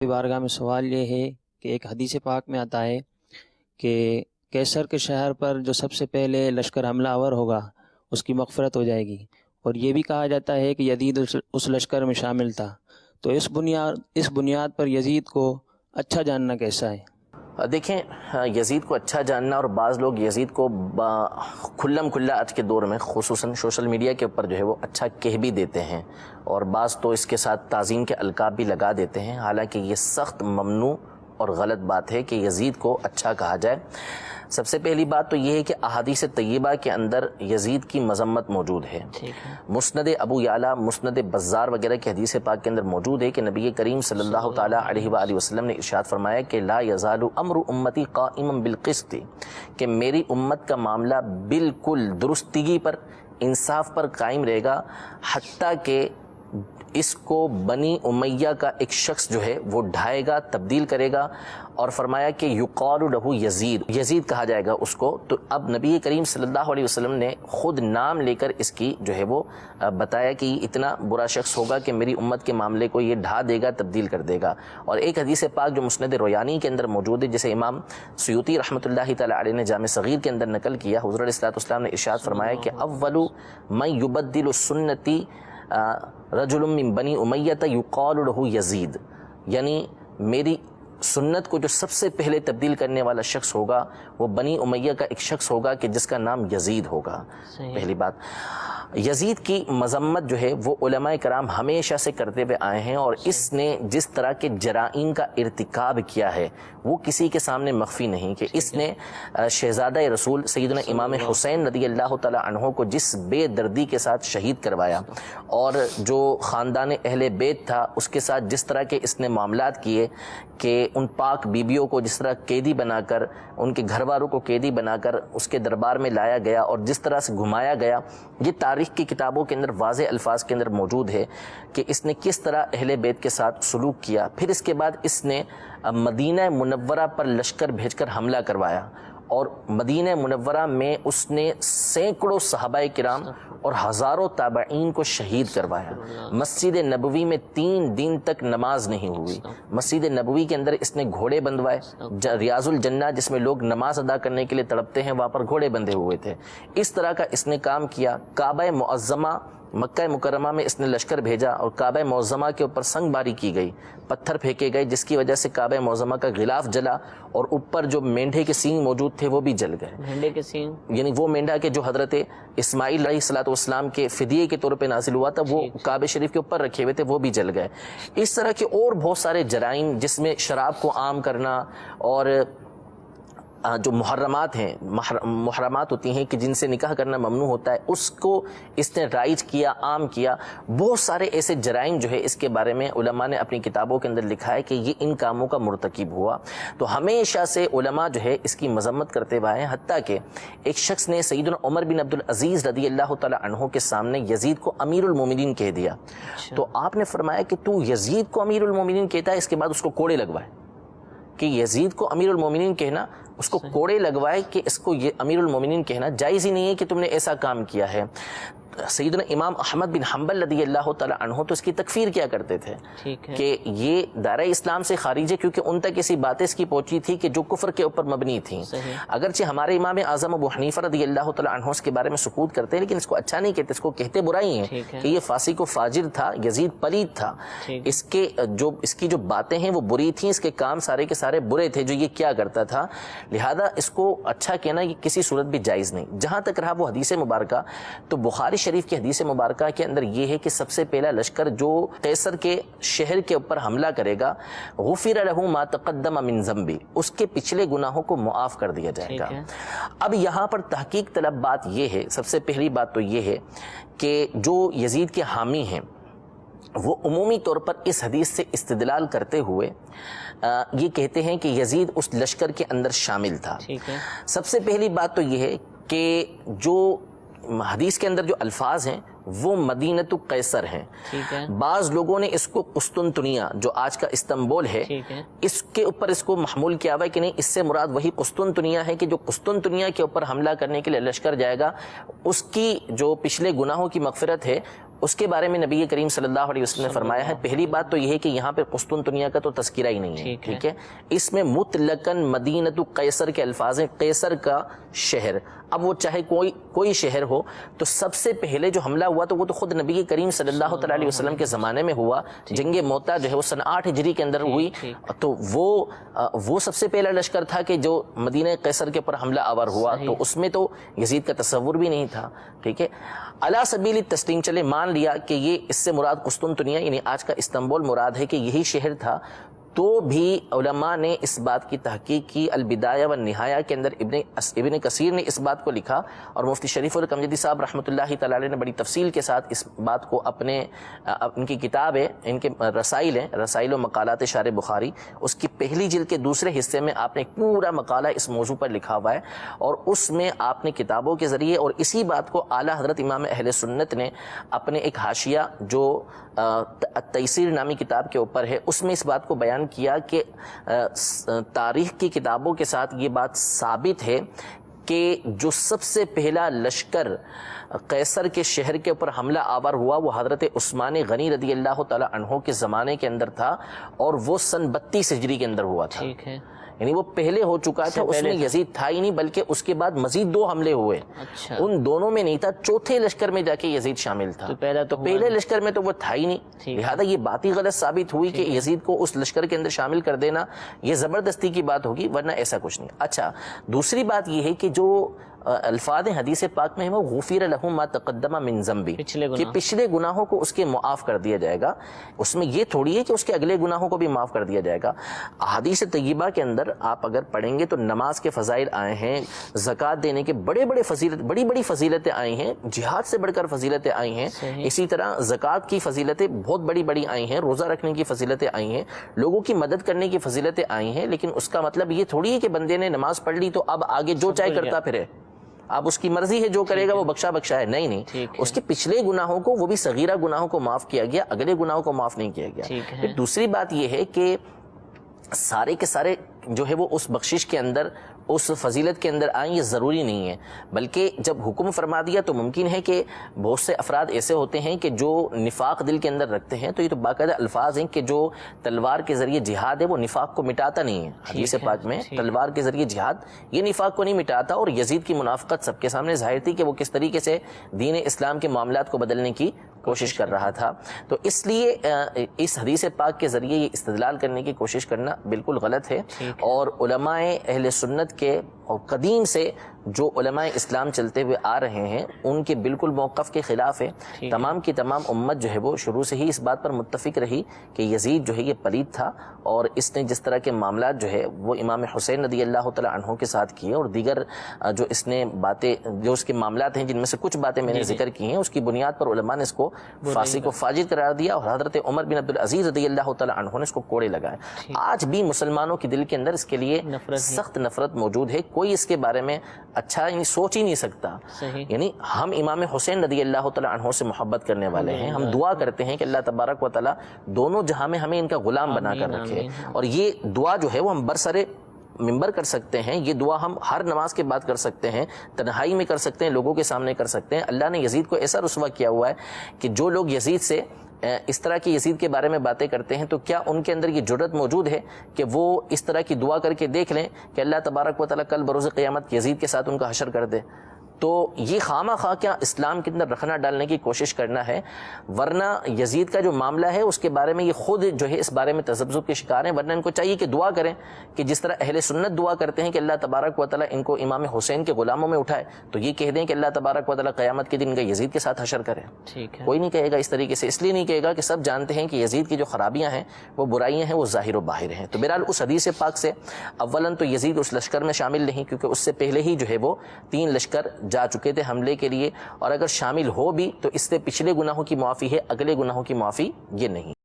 بارگاہ میں سوال یہ ہے کہ ایک حدیث پاک میں آتا ہے کہ کیسر کے شہر پر جو سب سے پہلے لشکر حملہ آور ہوگا اس کی مغفرت ہو جائے گی، اور یہ بھی کہا جاتا ہے کہ یزید اس لشکر میں شامل تھا، تو اس بنیاد پر یزید کو اچھا جاننا کیسا ہے؟ دیکھیں، یزید کو اچھا جاننا، اور بعض لوگ یزید کو کھلم کھلا آج کے دور میں خصوصاً سوشل میڈیا کے اوپر جو ہے وہ اچھا کہہ بھی دیتے ہیں، اور بعض تو اس کے ساتھ تعظیم کے القاب بھی لگا دیتے ہیں، حالانکہ یہ سخت ممنوع اور غلط بات ہے کہ یزید کو اچھا کہا جائے۔ سب سے پہلی بات تو یہ ہے کہ احادیث طیبہ کے اندر یزید کی مذمت موجود ہے۔ مسند ابو یعلا، مسند بزار وغیرہ کی حدیث پاک کے اندر موجود ہے کہ نبی کریم صلی اللہ تعالیٰ علیہ وآلہ وسلم نے ارشاد فرمایا کہ لا یزال امر امتی قائما بالقسط، کہ میری امت کا معاملہ بالکل درستگی پر، انصاف پر قائم رہے گا، حتیٰ کہ اس کو بنی امیہ کا ایک شخص جو ہے وہ ڈھائے گا، تبدیل کرے گا، اور فرمایا کہ یقال لہ یزید، یزید کہا جائے گا اس کو۔ تو اب نبی کریم صلی اللہ علیہ وسلم نے خود نام لے کر اس کی جو ہے وہ بتایا کہ یہ اتنا برا شخص ہوگا کہ میری امت کے معاملے کو یہ ڈھا دے گا، تبدیل کر دے گا۔ اور ایک حدیث پاک جو مسند رویانی کے اندر موجود ہے، جسے امام سیوطی رحمۃ اللہ تعالی علیہ نے جامع صغیر کے اندر نقل کیا، حضور علیہ الصلوۃ والسلام نے ارشاد فرمایا کہ اول من یبدل سنتی رجل من بنی امیہ یقال لہ یزید، یعنی میری سنت کو جو سب سے پہلے تبدیل کرنے والا شخص ہوگا وہ بنی امیہ کا ایک شخص ہوگا کہ جس کا نام یزید ہوگا۔ پہلی بات، یزید کی مذمت جو ہے وہ علماء کرام ہمیشہ سے کرتے ہوئے آئے ہیں، اور اس نے جس طرح کے جرائم کا ارتکاب کیا ہے وہ کسی کے سامنے مخفی نہیں، کہ اس نے شہزادہ رسول سیدنا امام حسین رضی اللہ تعالی عنہ کو جس بے دردی کے ساتھ شہید کروایا، اور جو خاندان اہل بیت تھا اس کے ساتھ جس طرح کے اس نے معاملات کیے، کہ ان پاک بیبیوں کو جس طرح قیدی بنا کر، ان کے گھر والوں کو قیدی بنا کر اس کے دربار میں لایا گیا اور جس طرح سے گھمایا گیا، یہ تاریخ کی کتابوں کے اندر واضح الفاظ کے اندر موجود ہے کہ اس نے کس طرح اہل بیت کے ساتھ سلوک کیا۔ پھر اس کے بعد اس نے مدینہ منورہ پر لشکر بھیج کر حملہ کروایا، اور مدینہ منورہ میں اس نے سینکڑوں صحابہ کرام اور ہزاروں تابعین کو شہید کروایا۔ مسجد نبوی میں 3 دن تک نماز نہیں ہوئی۔ مسجد نبوی کے اندر اس نے گھوڑے بندوائے، ریاض الجنہ جس میں لوگ نماز ادا کرنے کے لیے تڑپتے ہیں وہاں پر گھوڑے بندھے ہوئے تھے۔ اس طرح کا اس نے کام کیا۔ کعبہ معظمہ مکہ مکرمہ میں اس نے لشکر بھیجا، اور کعبہ معظمہ کے اوپر سنگ باری کی گئی، پتھر پھینکے گئے، جس کی وجہ سے کعبہ معظمہ کا غلاف جلا، اور اوپر جو مینڈھے کے سینگ موجود تھے وہ بھی جل گئے۔ مینڈھے کے سینگ یعنی وہ مینڈھا کے جو حضرت اسماعیل علیہ الصلوۃ والسلام کے فدیے کے طور پہ نازل ہوا تھا، وہ کعبہ شریف کے اوپر رکھے ہوئے تھے، وہ بھی جل گئے۔ اس طرح کے اور بہت سارے جرائم، جس میں شراب کو عام کرنا، اور جو محرمات ہیں، محرمات ہوتی ہیں کہ جن سے نکاح کرنا ممنوع ہوتا ہے، اس کو اس نے رائج کیا، عام کیا۔ بہت سارے ایسے جرائم جو ہے اس کے بارے میں علماء نے اپنی کتابوں کے اندر لکھا ہے کہ یہ ان کاموں کا مرتکب ہوا۔ تو ہمیشہ سے علماء جو ہے اس کی مذمت کرتے ہوئے ہیں، حتیٰ کہ ایک شخص نے سیدنا عمر بن عبد العزیز رضی اللہ تعالی عنہ کے سامنے یزید کو امیر المومنین کہہ دیا۔ تو آپ نے فرمایا کہ تو یزید کو امیر المومنین کہتا ہے، اس کے بعد اس کو کوڑے لگوائے، کہ یزید کو امیر المومنین کہنا، اس کو کوڑے لگوائے کہ اس کو یہ امیر المومنین کہنا جائز ہی نہیں ہے کہ تم نے ایسا کام کیا ہے۔ سیدنا امام احمد بن حنبل رضی اللہ تعالی عنہ تو اس کی تکفیر کیا کرتے تھے کہ یہ دائرہ اسلام سے خارج ہے، کیونکہ ان تک ایسی باتیں اس کی پہنچی تھی کہ جو کفر کے اوپر مبنی تھیں۔ اگرچہ ہمارے امام اعظم ابو حنیفہ رضی اللہ تعالی عنہ اس کے بارے میں سکوت کرتے ہیں، لیکن اس کو اچھا نہیں کہتے، اس کو کہتے برائی ہیں کہ یہ فاسق و فاجر تھا، یزید پلید تھا، اس کی جو باتیں ہیں وہ بری تھیں، اس کے کام سارے کے سارے برے تھے جو یہ کیا کرتا تھا، لہذا اس کو اچھا کہنا یہ کسی صورت بھی جائز نہیں۔ جہاں تک رہا وہ حدیث مبارکہ، تو بخاری شریف کی حدیث مبارکہ کے اندر یہ ہے کہ سب سے پہلا لشکر جو قیصر کے شہر کے اوپر حملہ کرے گا، غفر لہ ما تقدم من ذنبہ، اس کے پچھلے گناہوں کو معاف کر دیا جائے گا۔ اب یہاں پر تحقیق طلب بات یہ ہے، سب سے پہلی بات تو یہ ہے کہ جو یزید کے حامی ہیں وہ عمومی طور پر اس حدیث سے استدلال کرتے ہوئے یہ کہتے ہیں کہ یزید اس لشکر کے اندر شامل تھا۔ سب سے پہلی بات تو یہ ہے کہ جو حدیث کے اندر جو الفاظ ہیں وہ مدینۃ قیصر ہیں۔ بعض لوگوں نے اس کو قسطنطنیہ جو آج کا استنبول ہے اس کے اوپر اس کو محمول کیا ہوا ہے کہ نہیں، اس سے مراد وہی قسطنطنیہ ہے کہ جو قسطنطنیہ کے اوپر حملہ کرنے کے لیے لشکر جائے گا اس کی جو پچھلے گناہوں کی مغفرت ہے اس کے بارے میں نبی کریم صلی اللہ علیہ وسلم نے فرمایا ہے، پہلی بات تو یہ ہے کہ یہاں پہ قسطنطنیہ کا تو تذکرہ ہی نہیں ہے، ٹھیک ہے، اس میں مطلقاً مدینۃ قیصر کے الفاظ ہیں، قیصر کا شہر۔ اب وہ چاہے کوئی شہر ہو، تو سب سے پہلے جو حملہ ہوا تو وہ تو خود نبی کریم صلی اللہ تعالیٰ علیہ وسلم کے زمانے میں ہوا۔ جنگ موتا جو ہے وہ سن 8 ہجری کے اندر ہوئی، تو وہ سب سے پہلا لشکر تھا کہ جو مدینہ قیصر کے اوپر حملہ آور ہوا، تو اس میں تو یزید کا تصور بھی نہیں تھا، ٹھیک ہے۔ علی سبیل التسلیم چلے مان لیا کہ یہ اس سے مراد قسطنطنیہ یعنی آج کا استنبول مراد ہے کہ یہی شہر تھا، تو بھی علماء نے اس بات کی تحقیق کی۔ البدایہ والنہایہ کے اندر ابن کثیر نے اس بات کو لکھا، اور مفتی شریف الکمجدی صاحب رحمۃ اللہ تعالی علیہ نے بڑی تفصیل کے ساتھ اس بات کو ان کی کتاب ہے، ان کے رسائل ہیں، رسائل و مقالات شارح بخاری، اس کی پہلی جلد کے دوسرے حصے میں آپ نے ایک پورا مقالہ اس موضوع پر لکھا ہوا ہے، اور اس میں آپ نے کتابوں کے ذریعے اور اسی بات کو اعلیٰ حضرت امام اہل سنت نے اپنے ایک حاشیہ جو تیسیر نامی کتاب کے اوپر ہے، اس میں اس بات کو بیان کیا کہ تاریخ کی کتابوں کے ساتھ یہ بات ثابت ہے کہ جو سب سے پہلا لشکر قیصر کے شہر کے اوپر حملہ آور ہوا وہ حضرت عثمان غنی رضی اللہ تعالی عنہ کے زمانے کے اندر تھا، اور وہ سن 32 ہجری کے اندر ہوا تھا، ٹھیک ہے، یعنی وہ پہلے ہو چکا تھا، اس میں یزید تھا ہی نہیں، بلکہ اس کے بعد مزید 2 حملے ہوئے، ان دونوں میں نہیں تھا، چوتھے لشکر میں جا کے یزید شامل تھا، تو پہلے لشکر میں تو وہ تھا ہی نہیں، لہذا یہ بات ہی غلط ثابت ہوئی کہ یزید کو اس لشکر کے اندر شامل کر دینا یہ زبردستی کی بات ہوگی، ورنہ ایسا کچھ نہیں۔ اچھا، دوسری بات یہ ہے کہ جو الفاظ حدیث پاک میں ہے وہ غفر لہ ما تقدم من ذنبی، کہ پچھلے گناہوں کو اس کے معاف کر دیا جائے گا، اس میں یہ تھوڑی ہے کہ اس کے اگلے گناہوں کو بھی معاف کر دیا جائے گا۔ احادیث طیبہ کے اندر آپ اگر پڑھیں گے تو نماز کے فضائل آئے ہیں، زکوٰۃ دینے کے بڑی فضیلتیں آئی ہیں، جہاد سے بڑھ کر فضیلتیں آئی ہیں، اسی طرح زکوٰۃ کی فضیلتیں بہت بڑی آئی ہیں، روزہ رکھنے کی فضیلتیں آئی ہیں، لوگوں کی مدد کرنے کی فضیلتیں آئی ہیں، لیکن اس کا مطلب یہ تھوڑی ہے کہ بندے نے نماز پڑھ لی تو اب آگے جو چاہے کرتا پھرے، اب اس کی مرضی ہے جو کرے گا وہ بخشا ہے، نہیں، اس کے پچھلے گناہوں کو، وہ بھی صغیرہ گناہوں کو معاف کیا گیا، اگلے گناہوں کو معاف نہیں کیا گیا۔ پھر دوسری بات یہ ہے کہ سارے کے سارے جو ہے وہ اس بخشش کے اندر، اس فضیلت کے اندر آئیں، یہ ضروری نہیں ہے، بلکہ جب حکم فرما دیا تو ممکن ہے کہ بہت سے افراد ایسے ہوتے ہیں کہ جو نفاق دل کے اندر رکھتے ہیں، تو یہ تو باقاعدہ الفاظ ہیں کہ جو تلوار کے ذریعے جہاد ہے وہ نفاق کو مٹاتا نہیں ہے، حدیث پاک میں تلوار کے ذریعے جہاد یہ نفاق کو نہیں مٹاتا، اور یزید کی منافقت سب کے سامنے ظاہر تھی کہ وہ کس طریقے سے دین اسلام کے معاملات کو بدلنے کی کوشش کر رہا تھا، تو اس لیے اس حدیث پاک کے ذریعے یہ استدلال کرنے کی کوشش کرنا بالکل غلط ہے، اور علماء اہل سنت کے اور قدیم سے جو علماء اسلام چلتے ہوئے آ رہے ہیں ان کے بالکل موقف کے خلاف ہے۔ تمام کی تمام امت جو ہے وہ شروع سے ہی اس بات پر متفق رہی کہ یزید جو ہے یہ پلید تھا، اور اس نے جس طرح کے معاملات جو ہے وہ امام حسین رضی اللہ تعالی عنہ کے ساتھ کیے، اور دیگر جو اس نے باتیں، جو اس کے معاملات ہیں جن میں سے کچھ باتیں میں نے ذکر کی ہیں، اس کی بنیاد پر علماء نے اس کو فاسق و فاجر قرار دیا، اور حضرت عمر بن عبدالعزیز رضی اللہ تعالی عنہ نے اس کو کوڑے لگائے۔ آج بھی مسلمانوں کے دل کے اندر اس کے لیے سخت نفرت موجود ہے، کوئی اس کے بارے میں اچھا سوچ ہی نہیں سکتا، یعنی ہم امام حسین رضی اللہ تعالی عنہ سے محبت کرنے والے ہیں، ہم دعا کرتے ہیں کہ اللہ تبارک و تعالی دونوں جہاں میں ہمیں ان کا غلام بنا کر رکھے، اور یہ دعا جو ہے وہ ہم برسر ممبر کر سکتے ہیں، یہ دعا ہم ہر نماز کے بعد کر سکتے ہیں، تنہائی میں کر سکتے ہیں، لوگوں کے سامنے کر سکتے ہیں۔ اللہ نے یزید کو ایسا رسوا کیا ہوا ہے کہ جو لوگ یزید سے اس طرح کی یزید کے بارے میں باتیں کرتے ہیں تو کیا ان کے اندر یہ جرأت موجود ہے کہ وہ اس طرح کی دعا کر کے دیکھ لیں کہ اللہ تبارک و تعالیٰ کل بروز قیامت یزید کے ساتھ ان کا حشر کر دے؟ تو یہ خواہ خواہ کیا اسلام کے اندر رکھنا ڈالنے کی کوشش کرنا ہے، ورنہ یزید کا جو معاملہ ہے اس کے بارے میں یہ خود جو ہے اس بارے میں تذبذب کے شکار ہیں، ورنہ ان کو چاہیے کہ دعا کریں کہ جس طرح اہل سنت دعا کرتے ہیں کہ اللہ تبارک و تعالیٰ ان کو امام حسین کے غلاموں میں اٹھائے، تو یہ کہہ دیں کہ اللہ تبارک و تعالیٰ قیامت کے دن ان کا یزید کے ساتھ حشر کرے۔ کوئی نہیں کہے گا اس طریقے سے، اس لیے نہیں کہے گا کہ سب جانتے ہیں کہ یزید کی جو خرابیاں ہیں، وہ برائیاں ہیں، وہ ظاہر و باہر ہیں۔ تو بہرحال اس حدیث پاک سے اولاً تو یزید اس لشکر میں شامل نہیں، کیونکہ اس سے پہلے ہی جو ہے وہ 3 لشکر جا چکے تھے حملے کے لیے، اور اگر شامل ہو بھی تو اس سے پچھلے گناہوں کی معافی ہے، اگلے گناہوں کی معافی یہ نہیں۔